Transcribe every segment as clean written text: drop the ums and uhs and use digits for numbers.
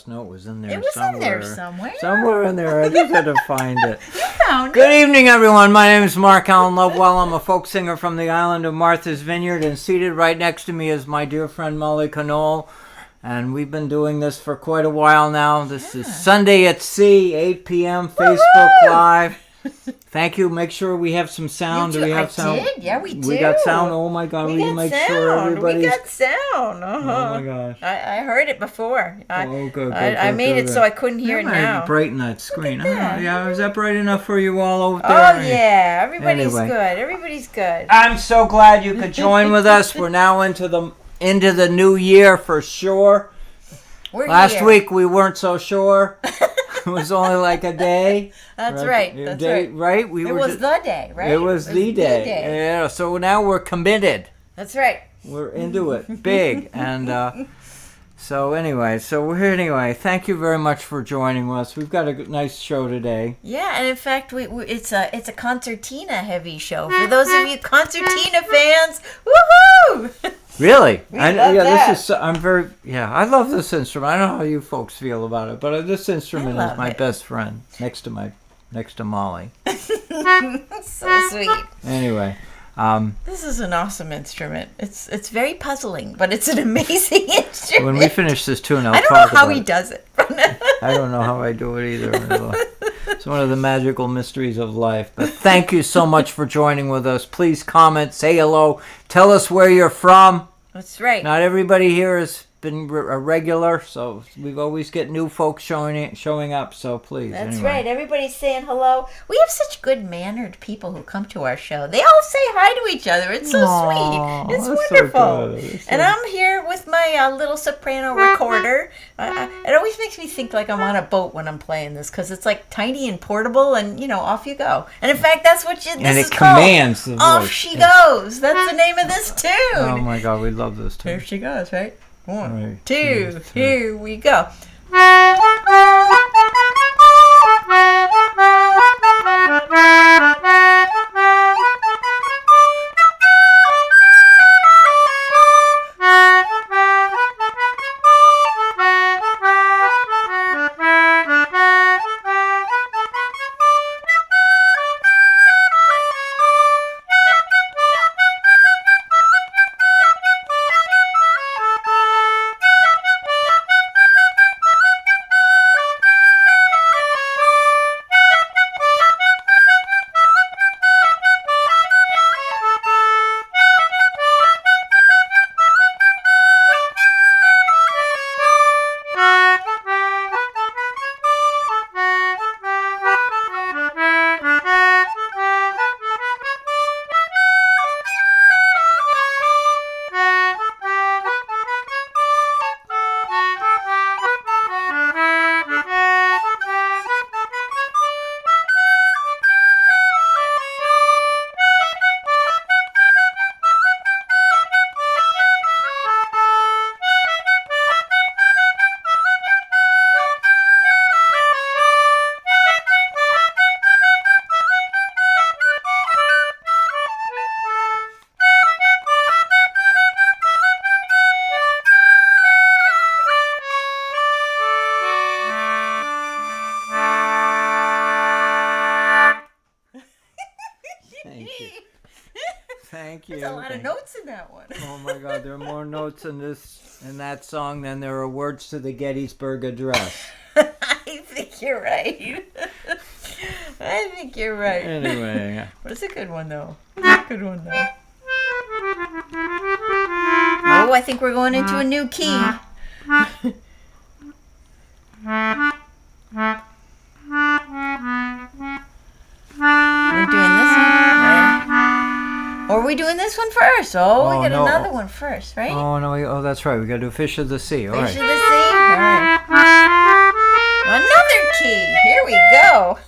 Note was in there. It was somewhere. in there somewhere. Somewhere in there. I just had to find it. You found Good evening, everyone. My name is Mark Allen Lovewell. I'm a folk singer from the island of Martha's Vineyard, and seated right next to me is my dear friend Molly Conole. And we've been doing this for quite a while now. This is Sunday at Sea, 8 p.m. Facebook Live. Thank you. Make sure we have some sound. Do we have sound? Did? Yeah, we do. We got sound. Oh my God! We make sound. sure everybody's. We got sound. Oh my gosh! I heard it before. Good. I made it so I couldn't hear it now. Brighten that screen. Yeah, is that bright enough for you all over there? Oh yeah, everybody's good. Everybody's good. I'm so glad you could join with us. We're now into the new year for sure. Last week we weren't so sure. It was only like a day. That's right. That's right. Right? It was the day, right? It was the day. Yeah. So now we're committed. That's right. We're into it, big, and so anyway. Thank you very much for joining us. We've got a nice show today. Yeah, and in fact, it's a concertina heavy show for those of you concertina fans. Woohoo! Really? I love that. I love this instrument. I don't know how you folks feel about it, but this instrument is my best friend next to Molly. So sweet. Anyway, this is an awesome instrument. It's very puzzling, but it's an amazing instrument. When we finish this tune, I don't know how he does it. I don't know how I do it either. It's one of the magical mysteries of life. But thank you so much for joining with us. Please comment, say hello, tell us where you're from. That's right. Not everybody here has been a regular, so we always get new folks showing up, so please. That's right. Everybody's saying hello. We have such good-mannered people who come to our show. They all say hi to each other. It's so sweet. It's wonderful. And I'm here with my little soprano recorder. It always makes me think like I'm on a boat when I'm playing this, because it's like tiny and portable, and off you go. And in fact, that's what this is called. And it commands the voice. Off she goes. That's the name of this tune. Oh my God, we love this tune. There she goes, right? 1, right, 2, here we go. that one. Oh my God, there are more notes in that song than there are words to the Gettysburg Address. I think you're right. I think you're right. Anyway. But it's a good one, though. Oh, I think we're going into a new key. We're doing this one. Or are we doing this one first? Oh, we got another one first, right? Oh, no. That's right. We got to do Fish of the Sea. All right. Fish of the Sea? All right. Another key. Here we go.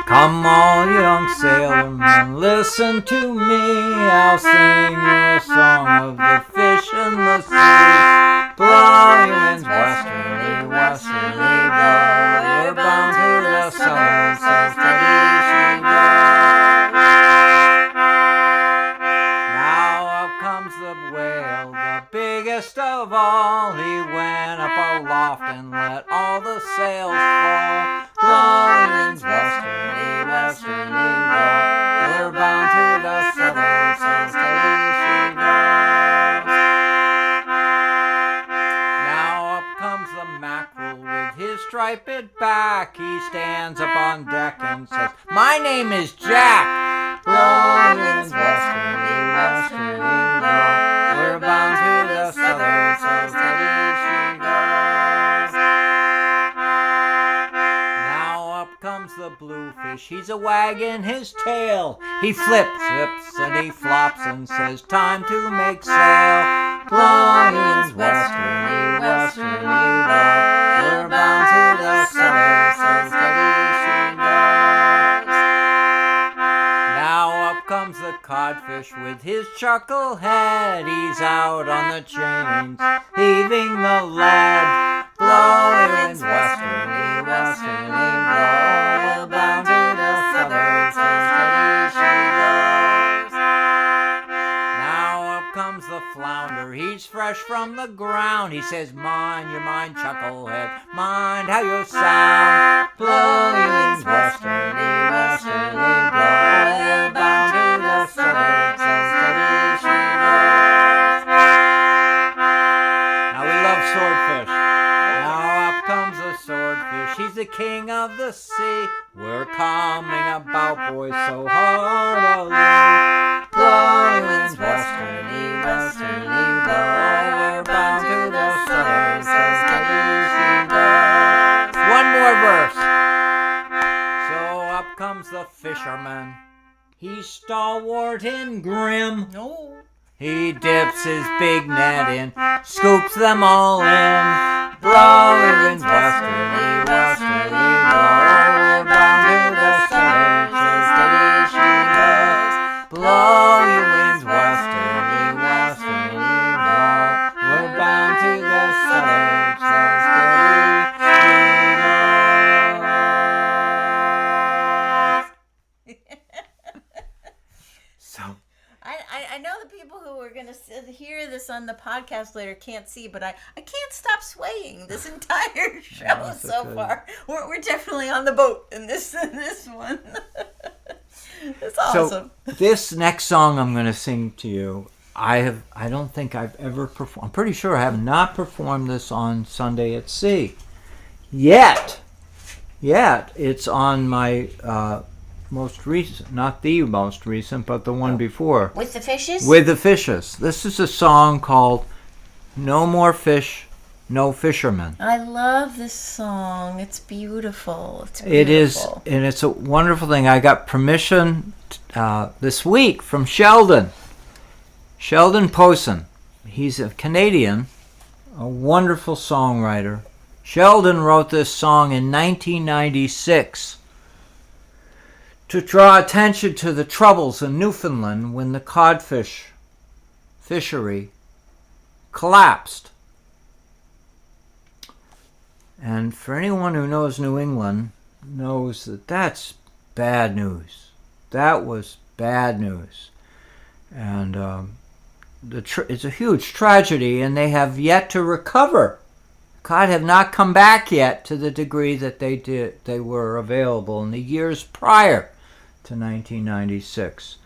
Come all young sailormen, listen to me. I'll sing you a song of the fish in the sea. Blowing winds westerly, westerly blow. We're bound to the southern, so steady she goes. Now up comes the whale, the biggest of all. He went up aloft and let all the sails fall. Blowing winds westerly, westerly blow. We're bound to the southern, so steady she goes. Now up comes the mackerel with his striped back. He stands up on deck and says, "My name is Jack." Blowing winds westerly, westerly blow. We're bound to the southern, so steady she goes. Now up comes the bluefish. He's a wagging his tail. He flips, and he flops and says, "Time to make sail." Blowing winds westerly, westerly blow. We're bound to the southern, so steady she goes. Now up comes the codfish with his chuckle head. He's out on the chains, heaving the lead. Blowing winds westerly, westerly blow. We're bound to the southern, so steady she goes. Now up comes the flounder. He's fresh from the ground. He says, "Mind your mind, chucklehead. Mind how you sound." Blowing winds westerly, westerly blow. We're bound to the southern, so steady she goes. Now we love swordfish. Now up comes the swordfish. He's the king of the sea. We're coming about, boys, so heartily. Blowing winds westerly, westerly blow. We're bound to the southern, so steady she goes. One more verse. So up comes the fisherman. He's stalwart and grim. No. He dips his big net in, scoops them all in. Blowing winds westerly, westerly blow. We're bound to the southern, so steady she goes. Blowing winds westerly, westerly blow. We're bound to the southern, so steady she goes. So. I know the people who are going to hear this on the podcast later can't see, but I can't stop swaying this entire show so far. We're definitely on the boat in this one. It's awesome. So this next song I'm going to sing to you, I don't think I've ever performed. I'm pretty sure I have not performed this on Sunday at Sea yet. It's on my most recent, not the most recent, but the one before. With the fishes? With the fishes. This is a song called "No More Fish, No Fishermen." I love this song. It's beautiful. It is, and it's a wonderful thing. I got permission this week from Sheldon Posen. He's a Canadian, a wonderful songwriter. Sheldon wrote this song in 1996 to draw attention to the troubles in Newfoundland when the codfish fishery collapsed. And for anyone who knows New England, knows that that's bad news. That was bad news. And it's a huge tragedy, and they have yet to recover. Cod have not come back yet to the degree that they were available in the years prior to 1996.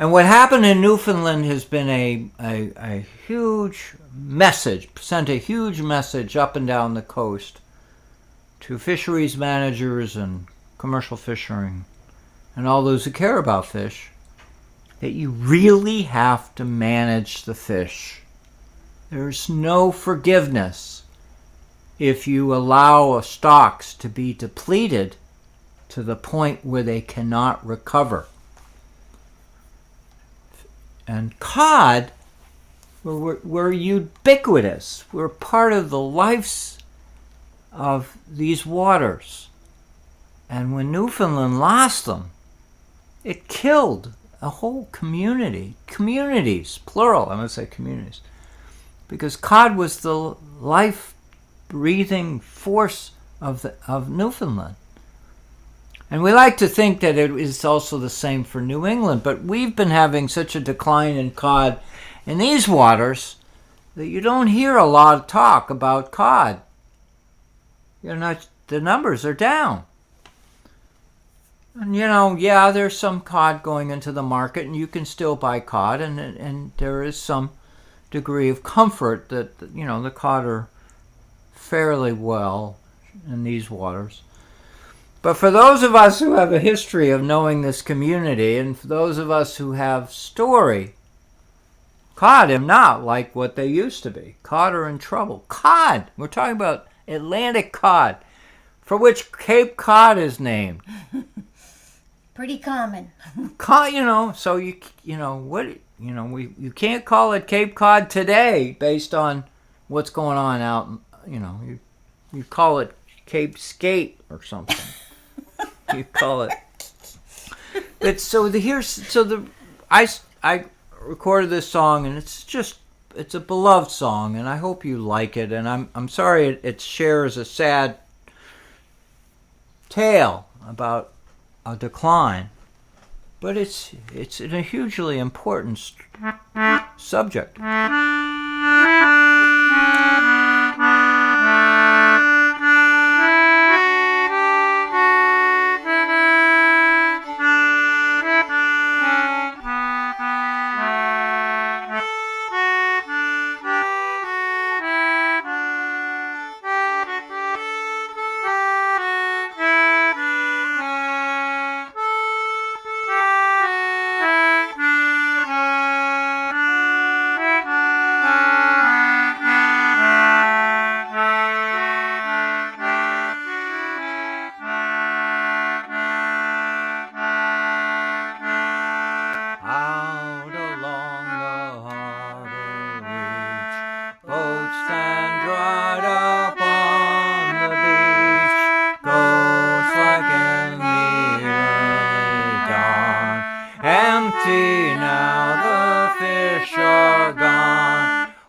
And what happened in Newfoundland has been a huge message, sent a huge message up and down the coast to fisheries managers and commercial fishing and all those who care about fish, that you really have to manage the fish. There's no forgiveness if you allow stocks to be depleted to the point where they cannot recover. And cod, we're ubiquitous. We're part of the lives of these waters. And when Newfoundland lost them, it killed a whole community. Communities, plural, I'm going to say communities. Because cod was the life-breathing force of Newfoundland. And we like to think that it is also the same for New England, but we've been having such a decline in cod in these waters that you don't hear a lot of talk about cod. The numbers are down. And there's some cod going into the market, and you can still buy cod, and there is some degree of comfort that the cod are fairly well in these waters. But for those of us who have a history of knowing this community, and for those of us who have story, cod are not like what they used to be. Cod are in trouble. Cod! We're talking about Atlantic cod, for which Cape Cod is named. Pretty common. Cod, so you can't call it Cape Cod today based on what's going on out, you call it Cape Skate or something. You call it. But I recorded this song, and it's a beloved song, and I hope you like it. And I'm sorry it shares a sad tale about a decline, but it's a hugely important subject.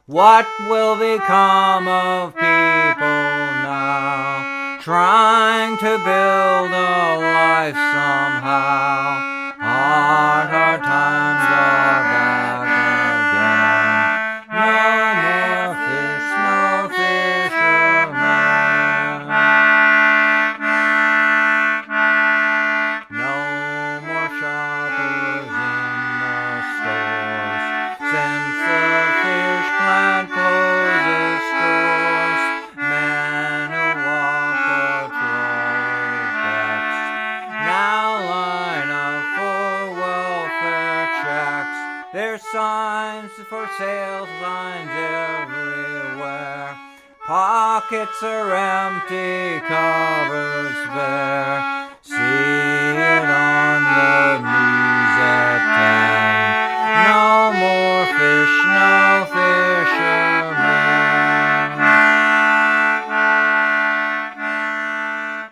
What will become of people now, trying to build a life somehow? Hard times are back again. No more fish, no fishermen. No more shoppers in the stores, since the fish plant closes stores. Men who walk the trawler's decks now line up for welfare checks. There's signs for sale, signs everywhere. Pockets are empty, cupboards bare. See it on the news at 10. No more fish, no fishermen.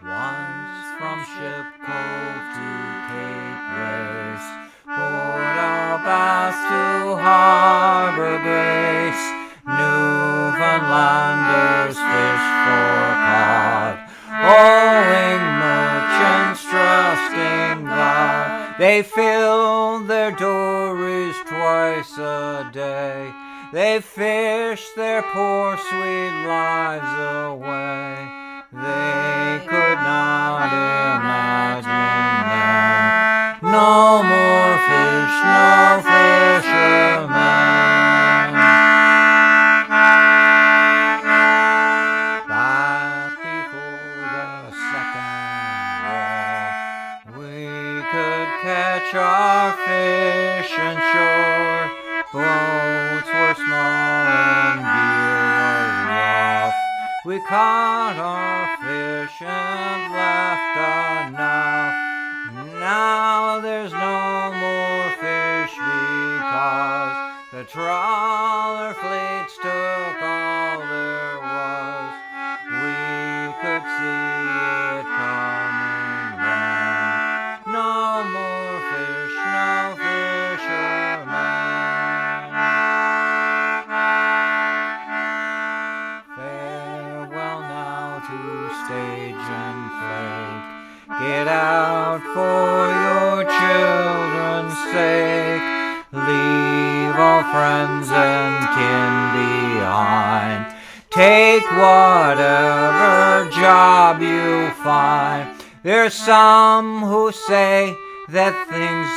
Once from Ship Cove to Cape Race, Port au Basque to Harbor Grace, Newfoundlanders fish for cod, owing merchants trusting God. They fill their dories twice a day. They fish their poor sweet lives away. They could not imagine then. No more fish, no fishermen. Back before the Second War, we could catch our fish and shore. Boats were small and gear was rough. We caught our fish and left enough. Now there's no more fish because the trawler fleets took all there was. We could see it coming then. No more fish, no fishermen. Farewell now to stage and flake. Get out for your children's sake. Leave all friends and kin behind. Take whatever job you find. There's some who say that things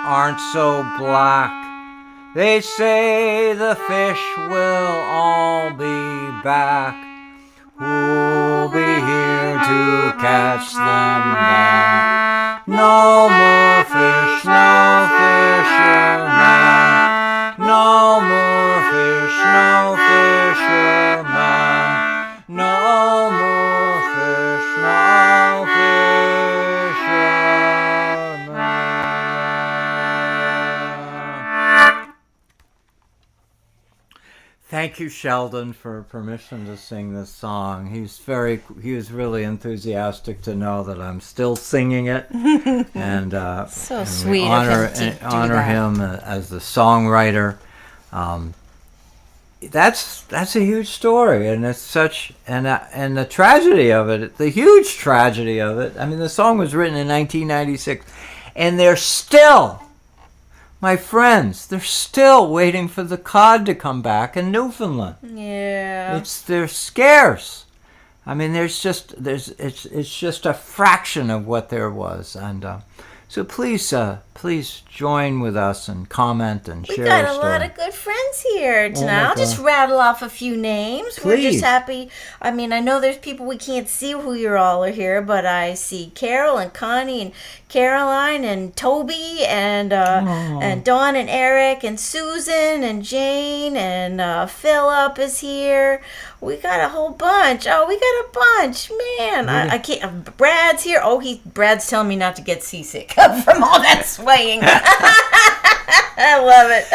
aren't so black. They say the fish will all be back. Who'll be here to catch them then? No more fish, no fishermen. No more fish, no fishermen. No more fish, no fishermen. Thank you, Sheldon, for permission to sing this song. He was really enthusiastic to know that I'm still singing it, and So and sweet we of honor him to do honor that. him as the songwriter. That's a huge story, and it's such and the tragedy of it, the huge tragedy of it. I mean, the song was written in 1996, and they're still. My friends, they're still waiting for the cod to come back in Newfoundland. Yeah. They're scarce. I mean, it's just a fraction of what there was, and so please join with us and comment and We share got a a story. lot of good friends here tonight. my I'll just God. rattle off a few names. We're Please. just happy. I mean, I know there's people we can't see who you all are here, but I see Carol and Connie and Caroline and Toby and Dawn and Eric and Susan and Jane and Philip is here. We got a whole bunch. Oh, we got a bunch, man. I can't. Brad's here. Oh, Brad's telling me not to get seasick from all that swaying. I love it.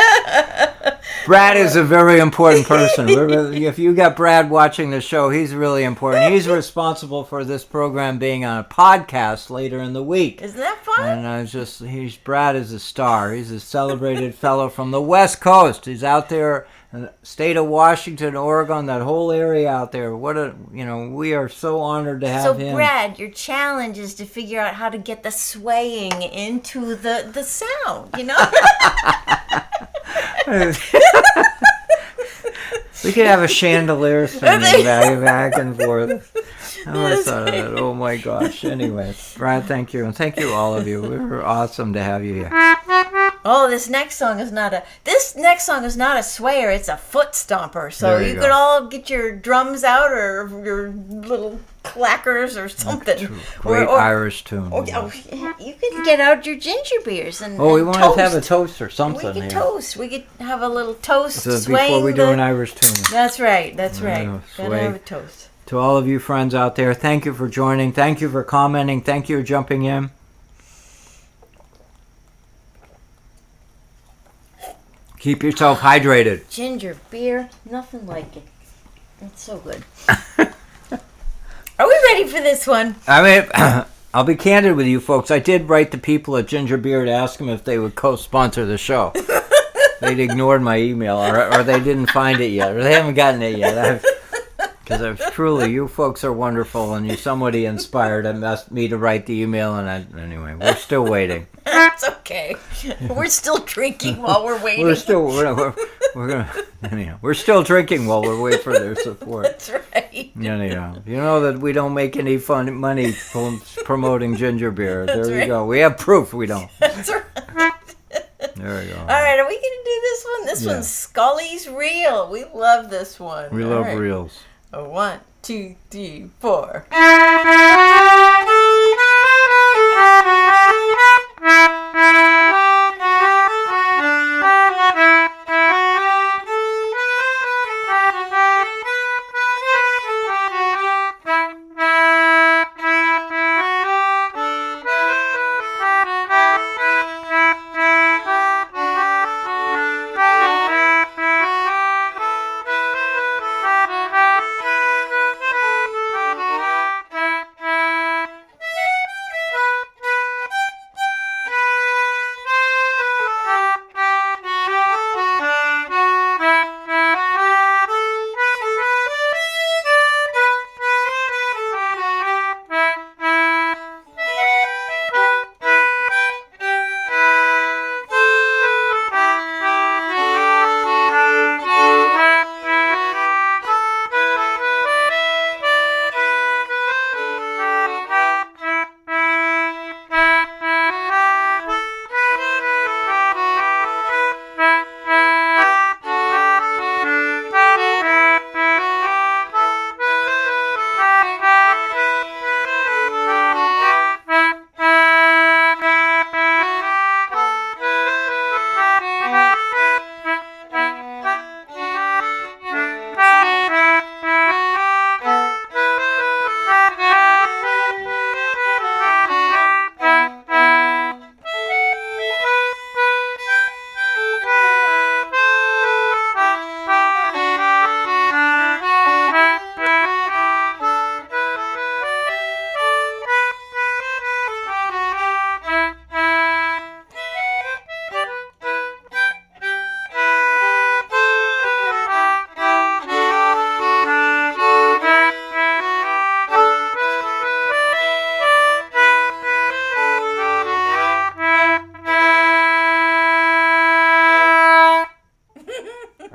Brad is a very important person. If you got Brad watching the show, he's really important. He's responsible for this program being on a podcast later in the week. Isn't that fun? And Brad is a star. He's a celebrated fellow from the West Coast. He's out there in the state of Washington, Oregon, that whole area out there. We are so honored to have him. So, Brad, your challenge is to figure out how to get the swaying into the sound, you know? We could have a chandelier swinging back and forth. I always thought of that. Oh my gosh. Anyway, Brad, thank you. And thank you, all of you. We were awesome to have you here. Oh, this next song is not a swayer, it's a foot stomper. So There you you go. could all get your drums out or your little clackers or something. Great Irish tune. You can get out your ginger beers and We and want toast. to have a toast or something We could here. toast. We could have a little toast So swaying before we do the- an Irish tune. That's right. Gotta sway. have a toast. To all of you friends out there, thank you for joining. Thank you for commenting. Thank you for jumping in. Keep yourself hydrated. Ginger beer, nothing like it. It's so good. Are we ready for this one? I mean, I'll be candid with you folks. I did write the people at Ginger Beer to ask them if they would co-sponsor the show. They'd ignored my email, or they didn't find it yet, or they haven't gotten it yet. Because truly, you folks are wonderful, and somebody inspired me to write the email. Anyway, we're still waiting. It's okay. We're still drinking while we're waiting. We're still drinking while we wait for their support. That's right. right. Anyhow, you know that we don't make any money promoting ginger beer. That's There you right. go. We have proof we don't. That's right. There you go. All right, are we going to do this one? This Yeah. one's Scully's Reel. We love this one. We All love right. reels. 1, 2, 3, 4.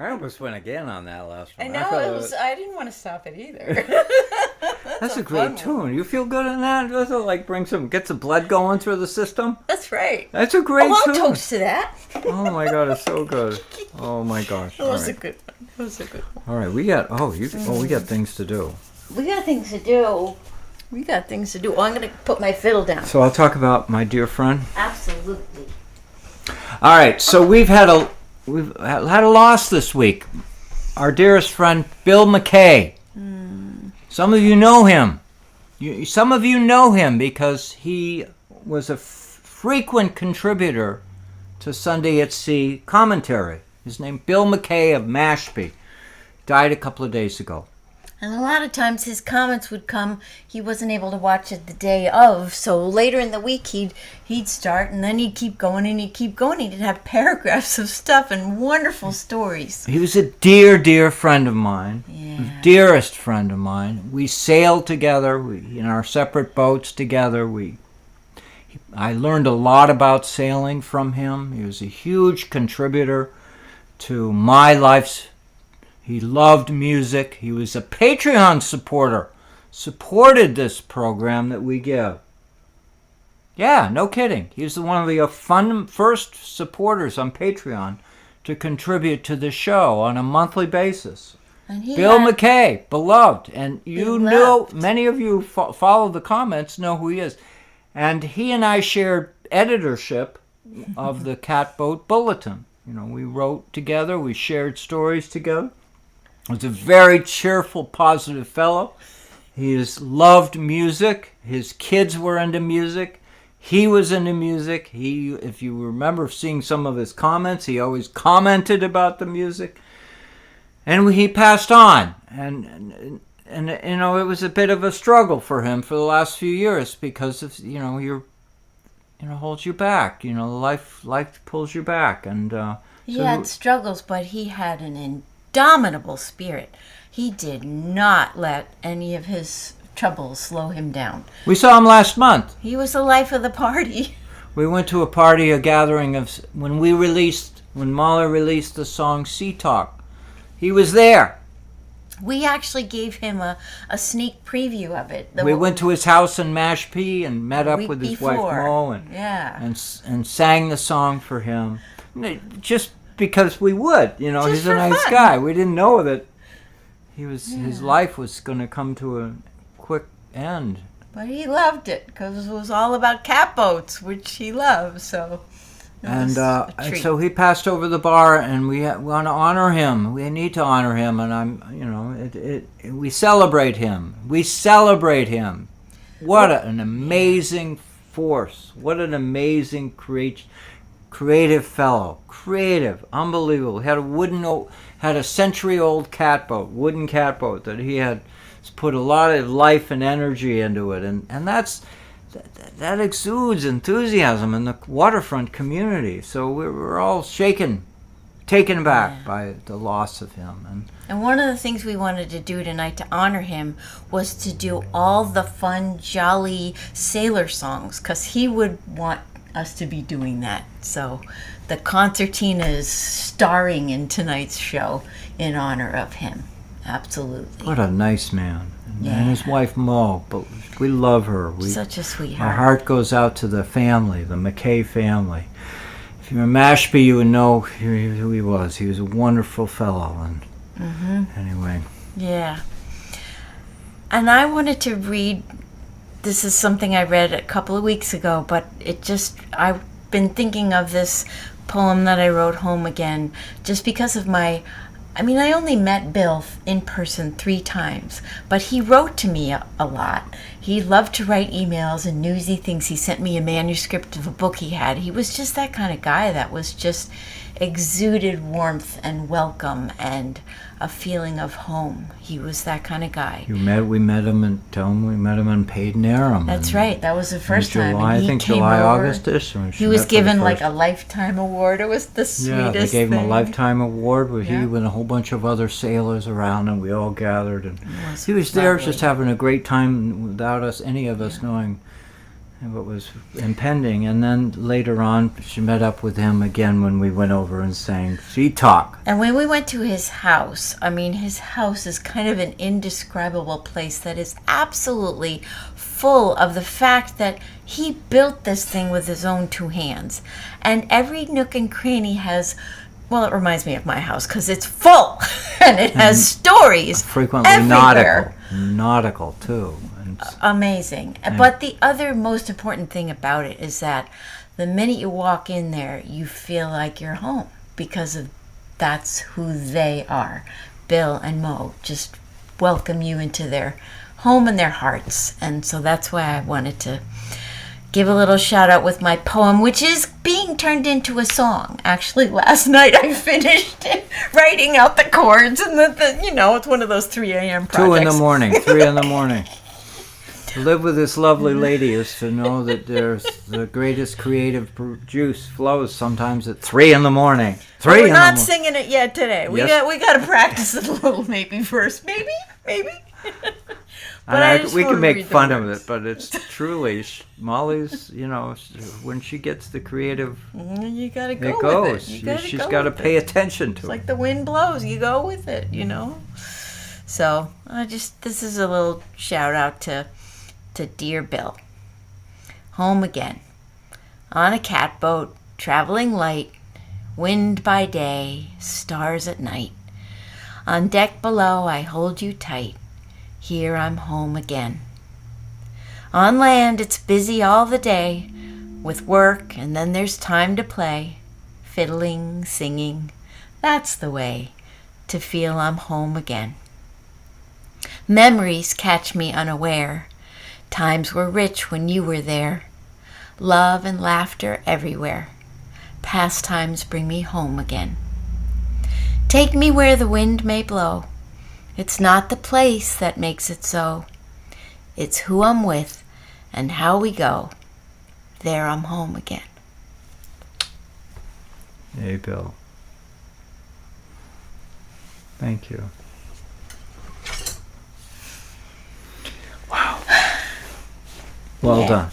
I almost went again on that last one. I know, thought I didn't want to stop it either. that's a fun great one. tune. You feel good in that? Does it like get some blood going through the system? That's right. That's a great Oh, I'll tune. toast to that. Oh my god, it's so good. Oh my gosh. That All was a right. good one. That was a good one. All right, we got we got things to do. We got things to do. We got things to do. Oh, I'm going to put my fiddle down. So I'll talk about my dear friend. Absolutely. All right, so we've had a loss this week. Our dearest friend Bill McKay. Some of you know him. Some of you know him because he was a frequent contributor to Sunday at Sea commentary. His name Bill McKay of Mashpee. Died a couple of days ago. And a lot of times his comments would come, he wasn't able to watch it the day of, so later in the week he'd start and then he'd keep going and he'd keep going. He'd have paragraphs of stuff and wonderful stories. He was a dear, dear friend of mine. Yeah. Dearest friend of mine. We sailed together in our separate boats together. I learned a lot about sailing from him. He was a huge contributor to my life's. He loved music. He was a Patreon supporter. Supported this program that we give. Yeah, no kidding. He was one of the first supporters on Patreon to contribute to the show on a monthly basis. And he Bill had- McKay, beloved. And you know, Beloved. many of you follow the comments, know who he is. And he and I shared editorship of the Catboat Bulletin. You know, we wrote together, we shared stories together. He was a very cheerful, positive fellow. He loved music. His kids were into music. He was into music. If you remember seeing some of his comments, he always commented about the music. And he passed on. And you know, it was a bit of a struggle for him for the last few years because of, holds you back. You know, life pulls you back. And He had struggles, but he had an indomitable spirit. He did not let any of his troubles slow him down. we saw him last month. He was the life of the party. We went to a party, a gathering of when Mahler released the song Sea Talk. He was there. We actually gave him a sneak preview of it. We went to his house in Mashpee and met up with his wife Mo and sang the song for him. Just because we would, he's a nice guy. We didn't know that his life was going to come to a quick end. But he loved it because it was all about catboats, which he loves. So. And so he passed over the bar, and we want to honor him. We need to honor him, and we celebrate him. We celebrate him. What an amazing force! What an amazing creative fellow. Creative, unbelievable. He had a century-old wooden catboat that he had put a lot of life and energy into it, and that exudes enthusiasm in the waterfront community. So we were all taken back by the loss of him. And one of the things we wanted to do tonight to honor him was to do all the fun, jolly sailor songs, because he would want us to be doing that. So the concertina is starring in tonight's show in honor of him. Absolutely. What a nice man. And his wife Mo, but we love her. Such a sweetheart. Our heart goes out to the family, the McKay family. If you're in Mashpee, you would know who he was. He was a wonderful fellow. And anyway. Yeah. And I wanted to read, this is something I read a couple of weeks ago, but I've been thinking of this poem that I wrote, Home Again, just because of I only met Bill in person 3 times, but he wrote to me a lot. He loved to write emails and newsy things. He sent me a manuscript of a book he had. He was just that kind of guy that was just exuded warmth and welcome and a feeling of home. He was that kind of guy. We met him in Paden Aram. That's right. That was the first time. I think July, August-ish. He was given like a lifetime award. It was the sweetest thing. Yeah, they gave him a lifetime award where he and a whole bunch of other sailors around, and we all gathered. And he was there just having a great time without any of us knowing what was impending. And then later on, she met up with him again when we went over and sang Sea Talk. And when we went to his house, his house is kind of an indescribable place that is absolutely full of the fact that he built this thing with his own 2 hands. And every nook and cranny has, it reminds me of my house because it's full and it has stories. Frequently everywhere. Nautical too. Amazing. But the other most important thing about it is that the minute you walk in there, you feel like you're home because that's who they are. Bill and Mo just welcome you into their home and their hearts. And so that's why I wanted to give a little shout out with my poem, which is being turned into a song. Actually, last night I finished it, writing out the chords, and it's one of those 3 a.m. projects. 2 in the morning, 3 in the morning. To live with this lovely lady is to know that there's the greatest creative juice flows sometimes at 3 in the morning. We're not singing it yet today. We got to practice it a little maybe first. Maybe. But we can make fun of it, but it's truly Molly's. When she gets the creative, you gotta go it goes. With it. She's got to pay attention to it. It's like the wind blows, you go with it. So this is a little shout out to dear Bill. Home again, on a catboat, traveling light, wind by day, stars at night. On deck below, I hold you tight. Here I'm home again. On land, it's busy all the day with work, and then there's time to play. Fiddling, singing, that's the way to feel I'm home again. Memories catch me unaware. Times were rich when you were there. Love and laughter everywhere. Pastimes bring me home again. Take me where the wind may blow. It's not the place that makes it so. It's who I'm with and how we go. There I'm home again. Hey, Bill. Thank you. Wow. Well done.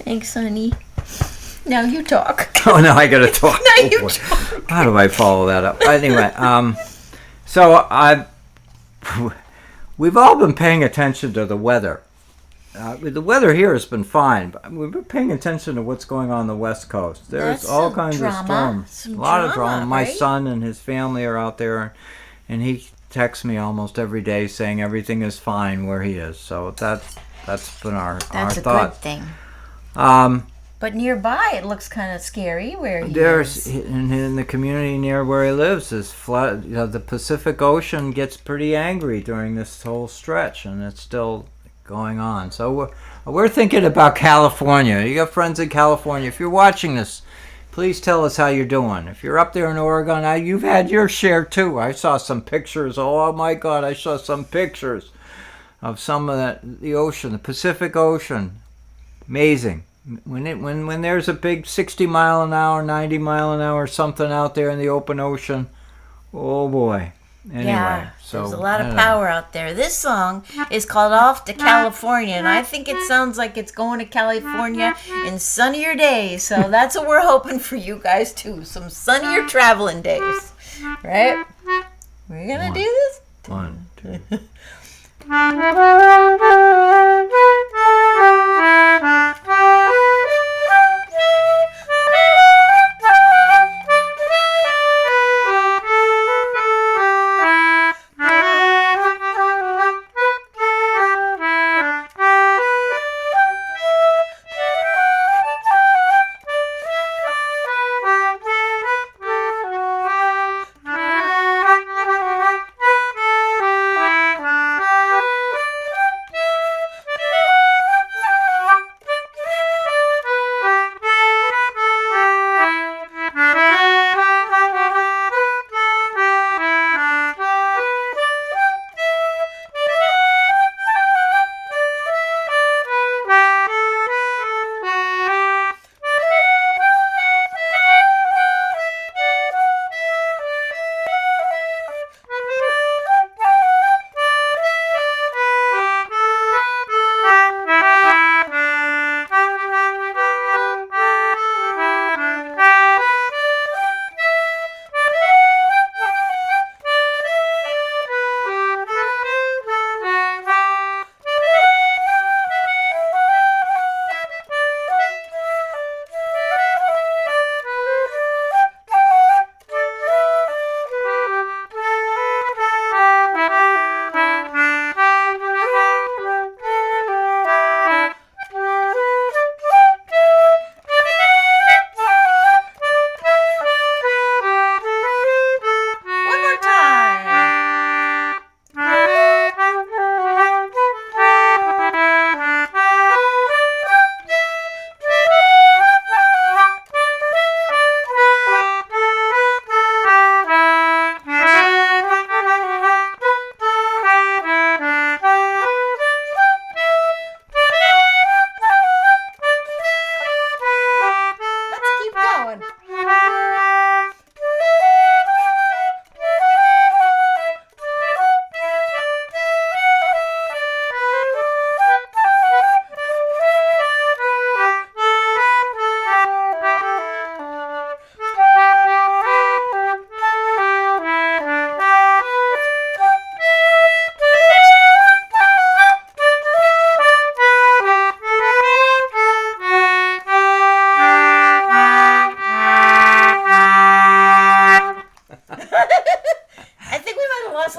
Thanks, honey. Now you talk. Oh, now I gotta talk. Now you talk. How do I follow that up? Anyway, so we've all been paying attention to the weather. The weather here has been fine, but we've been paying attention to what's going on the West Coast. There's That's all some kinds drama. of storms. Some a lot of drama, drama. My right? son and his family are out there, and he texts me almost every day saying everything is fine where he is. So that's been our That's a thought. good thing. Um, But nearby, it looks kind of scary where he There's is. in the community near where he lives is flood. The Pacific Ocean gets pretty angry during this whole stretch, and it's still going on. So we're thinking about California. You got friends in California. If you're watching this, please tell us how you're doing. If you're up there in Oregon, you've had your share too. I saw some pictures. Oh my God, I saw some pictures of some of the ocean, the Pacific Ocean. Amazing. When there's a big 60 mile an hour, 90 mile an hour something out there in the open ocean, oh boy. Anyway, Yeah, so there's a lot of power out there. This song is called Off to California, and I think it sounds like it's going to California in sunnier days. So that's what we're hoping for you guys too. Some sunnier traveling days. Right? We're gonna do this? 1, 2.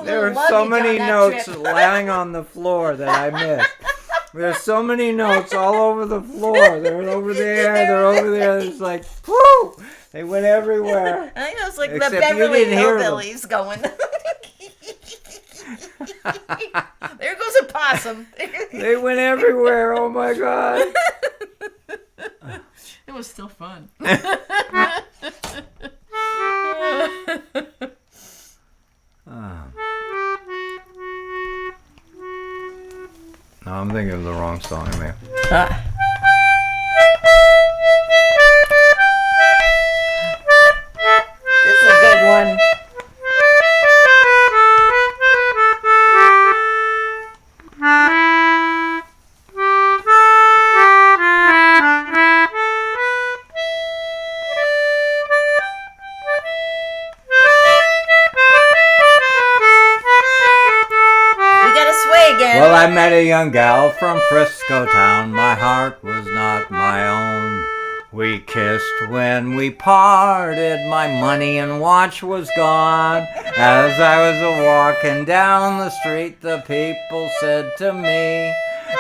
There are so many notes lying on the floor that I missed. There's so many notes all over the floor. They're over there. They're over there. It's like, whoo! They went everywhere. I think it was like Except the you Beverly didn't hear them. Hillbillies going. There goes a possum. They went everywhere. Oh my God. It was still fun. No, I'm thinking of the wrong song, man. This is a good one. again. Well, I met a young gal from Frisco town. My heart was not my own. We kissed when we parted. My money and watch was gone. As I was walking down the street, the people said to me,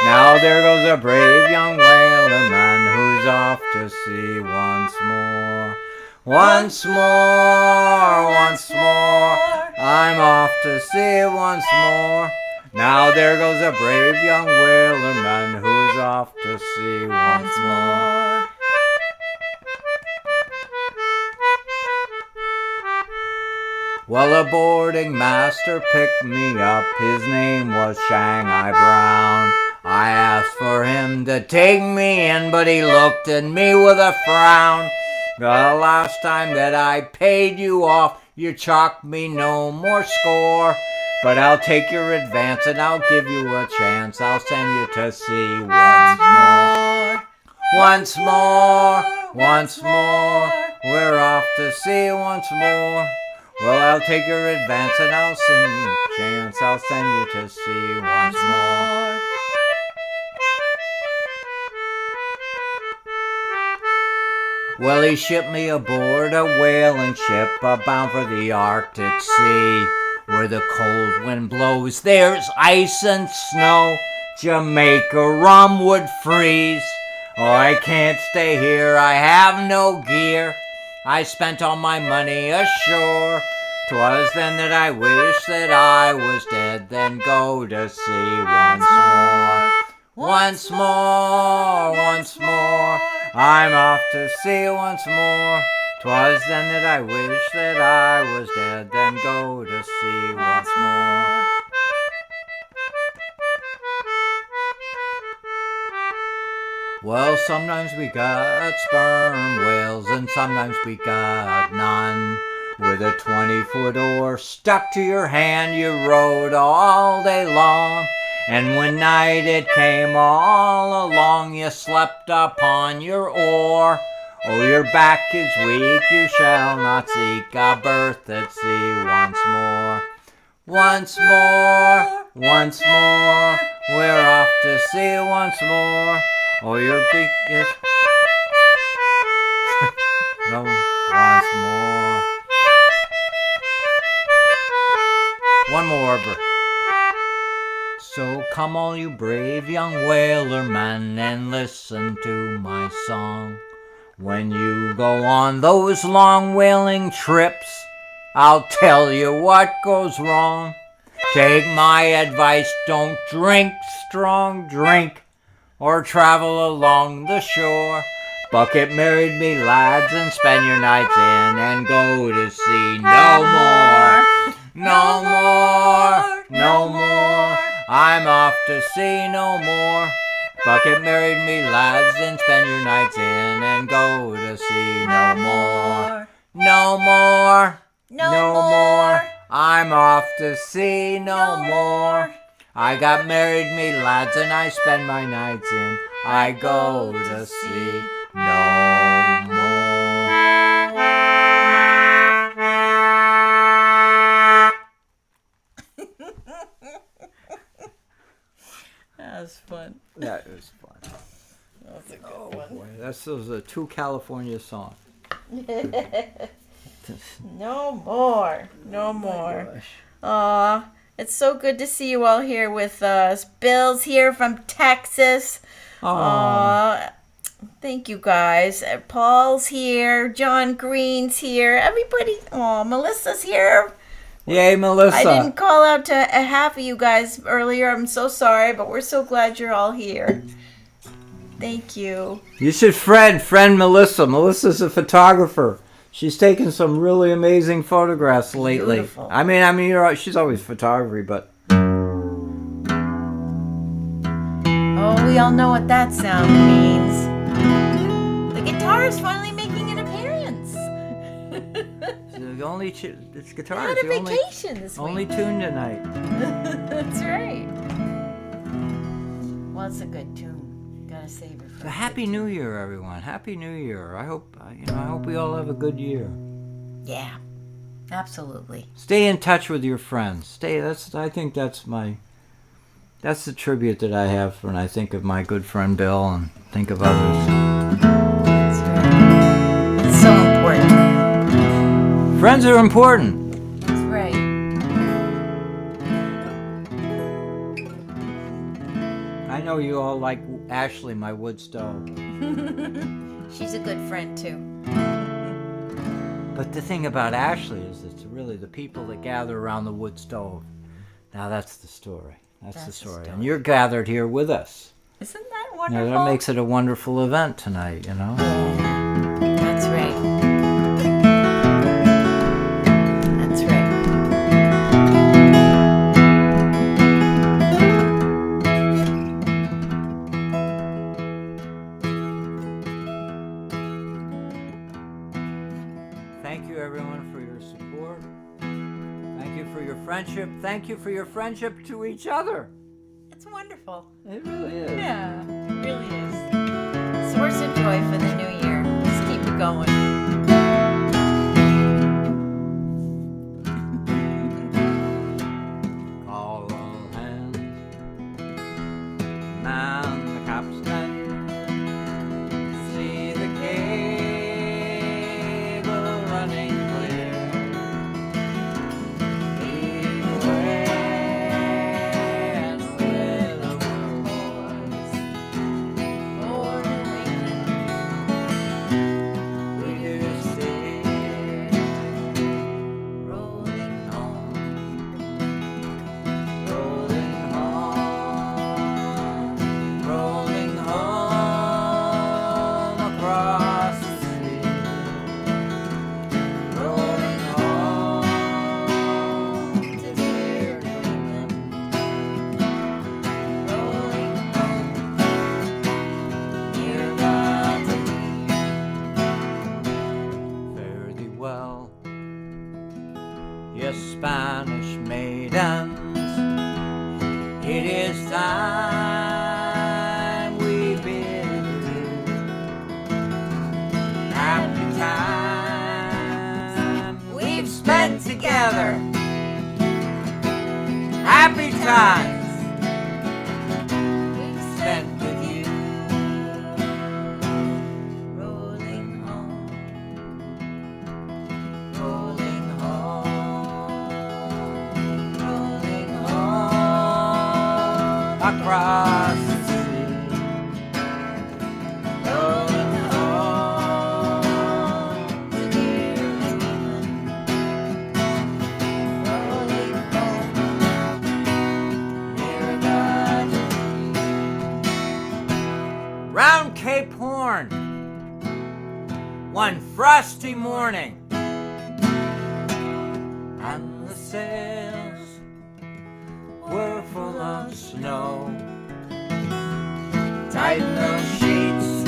now there goes a brave young whalerman who's off to sea once more. Once more, once more, I'm off to sea once more. Now there goes a brave young whalerman who's off to sea once more. Well, a boarding master picked me up. His name was Shanghai Brown. I asked for him to take me in, but he looked at me with a frown. The last time that I paid you off, you chalked me no more score. But I'll take your advance and I'll give you a chance. I'll send you to sea once more. Once more, once more, we're off to sea once more. Well, I'll take your advance and I'll send you a chance. I'll send you to sea once more. Well, he shipped me aboard a whaling ship bound for the Arctic Sea. Where the cold wind blows, there's ice and snow. Jamaica rum would freeze. Oh, I can't stay here, I have no gear. I spent all my money ashore. 'Twas then that I wished that I was dead. Then go to sea once more. Once more, once more, I'm off to sea once more. 'Twas then that I wished that I was dead. Then go to sea once more. Well, sometimes we got sperm whales and sometimes we got none. With a 20-foot oar stuck to your hand, you rowed all day long. And when night it came all along, you slept upon your oar. Oh, your back is weak, you shall not seek a berth at sea once more. Once more, once more, we're off to sea once more. Oh, your beak is... no, once more. One more. So come all you brave young whalermen and listen to my song. When you go on those long whaling trips, I'll tell you what goes wrong. Take my advice, don't drink strong drink or travel along the shore. Bucket married me lads and spend your nights in and go to sea no more. No more, no more, I'm off to sea no more. Bucket married me lads and spend your nights in and go to sea no more. No more, no more, I'm off to sea no more. I got married me lads and I spend my nights in. I go to sea no more. That was fun. That was fun. That was a good one. Boy, those are two California songs. No more. No Oh more. Aw, it's so good to see you all here with us. Bill's here from Texas. Aw, thank you guys. Paul's here. John Green's here. Everybody. Aw, Melissa's here. Yay, Melissa. I didn't call out to half of you guys earlier. I'm so sorry, but we're so glad you're all here. Thank you. You should friend Melissa. Melissa's a photographer. She's taken some really amazing photographs lately. Beautiful. I mean, you're right, she's always photography, but... Oh, we all know what that sound means. The guitar is finally making an appearance. The only it's guitar. We're on It's a the vacation this week. only tune tonight. That's right. Well, it's a good tune. Gotta save it for. So Happy New Year, everyone! Happy New Year! I hope we all have a good year. Yeah, absolutely. Stay in touch with your friends. I think that's That's the tribute that I have when I think of my good friend Bill and think of others. That's right. It's so important. Friends are important. That's right. I know you all like Ashley, my wood stove. She's a good friend too. But the thing about Ashley is it's really the people that gather around the wood stove. Now that's the story. That's the story. And you're gathered here with us. Isn't that wonderful? That makes it a wonderful event tonight, you know? Yeah, that's right. That's right. Thank you, everyone, for your support. Thank you for your friendship. Thank you for your friendship to each other. It's wonderful. It really is. Yeah, it really is. Source of joy for the new year. Just keep it going. Call all hands. Man the capstan. See the cable running clear. Lead away and with a voice For the we do see rolling home, rolling home, rolling home across the sea, rolling home to dear England, rolling home near Galilee. Fare thee well, yes, Spanish maidens, it is time we bid adieu. Happy time we've spent together. Happy times we've spent with you. Rolling home, rolling home, rolling home across the sea, rolling home to dear England, rolling home near Galilee. Round Cape Horn, one frosty morning, and the sails were full of snow. Tighten those sheets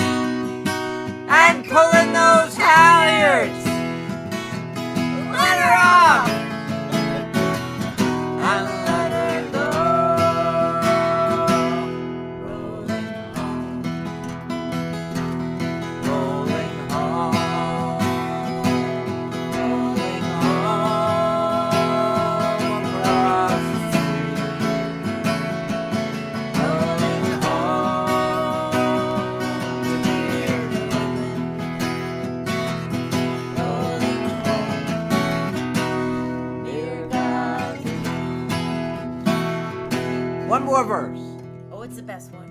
and pulling those halyards. Let her off and let her go. Rolling home, rolling home, rolling home across the sea, rolling home to dear England, rolling home near Galilee. One more verse. Oh, it's the best one.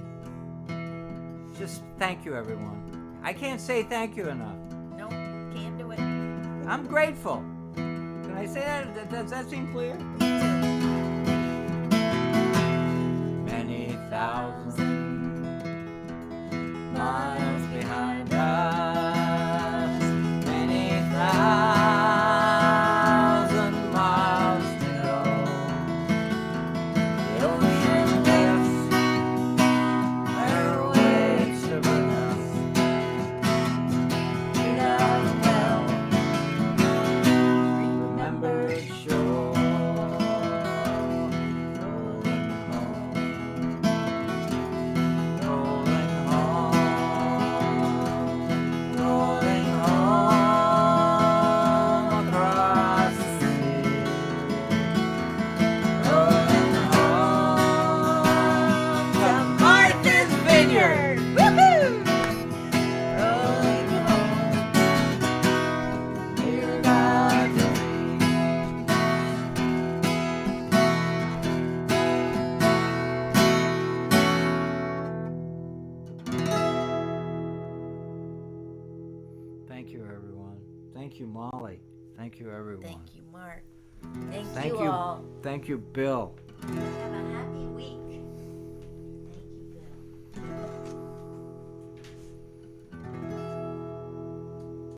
Just thank you, everyone. I can't say thank you enough. Nope, can't do it. I'm grateful. Can I say that? Does that seem clear? Many thousand miles behind us, many thousand miles to go. The ocean lifts her waves to bring us to Lovewell, remembered shore, rolling home. Thank you, everyone. Thank you, Molly. Thank you, everyone. Thank you, Mark. Thank you all. Thank you, Bill.